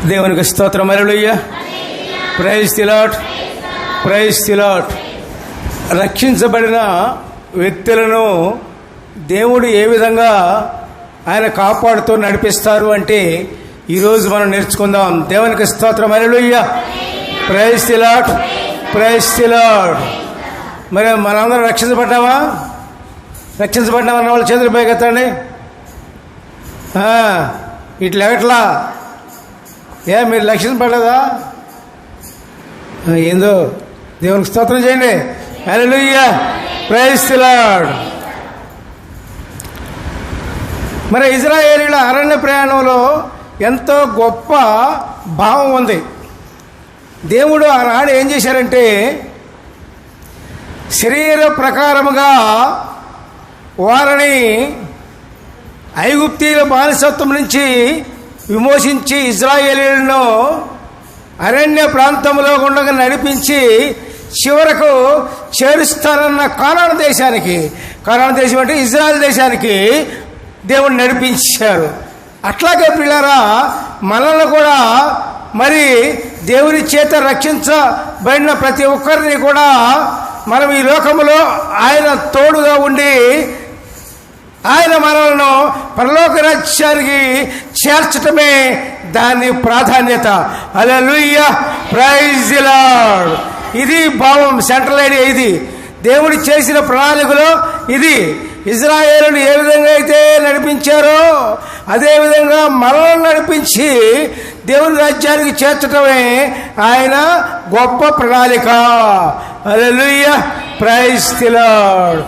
దేవునికి స్తోత్రం. Hallelujah. Praise the Lord. Praise the Lord. రక్షించబడిన వ్యక్తులను దేవుడు ఏ విధంగా ఆయన కాపాడుతూ నడిపిస్తారు అంటే ఈరోజు మనం నేర్చుకుందాం. దేవునికి స్తోత్రం. Hallelujah. Praise the Lord. Praise the Lord. మరి మనందరం రక్షించబడ్డామా? రక్షించబడ్డామన్న వాళ్ళు చేతులు పైకెత్తండి. ఇట్లా ఎట్లా మీరు రక్షించబడలేదా? ఏందో దేవునికి స్తోత్రం చేయండి. హల్లెలూయా. Praise the Lord. మరి ఇజ్రాయేలీల అరణ్య ప్రయాణంలో ఎంతో గొప్ప భావం ఉంది. దేవుడు ఆనాడు ఏం చేశారంటే శరీర ప్రకారముగా వారిని ఐగుప్తీయుల బానిసత్వం నుంచి విమోచించి ఇజ్రాయేలీలను అరణ్య ప్రాంతంలో గుండా నడిపించి చివరకు చేరుస్తారన్న కానాను దేశానికి, కానాను దేశం అంటే ఇజ్రాయెల్ దేశానికి దేవుడు నడిపించారు. అట్లాగే పిల్లరా, మనల్ని కూడా మరి దేవుని చేత రక్షించబడిన ప్రతి ఒక్కరిని కూడా మనం ఈ లోకములో ఆయన తోడుగా ఉండి ఆయన మనలను పరలోక రాజ్యానికి చేర్చటమే దాని ప్రాధాన్యత. హల్లెలూయా. Praise the Lord. ఇది భావం, సెంట్రల్ ఐడియా. ఇది దేవుడు చేసిన ప్రణాళికలో ఇది. ఇజ్రాయేలును ఏ విధంగా అయితే నడిపించారో అదేవిధంగా మనల్ని నడిపించి దేవుని రాజ్యానికి చేర్చటమే ఆయన గొప్ప ప్రణాళిక. హల్లెలూయా. Praise the lord.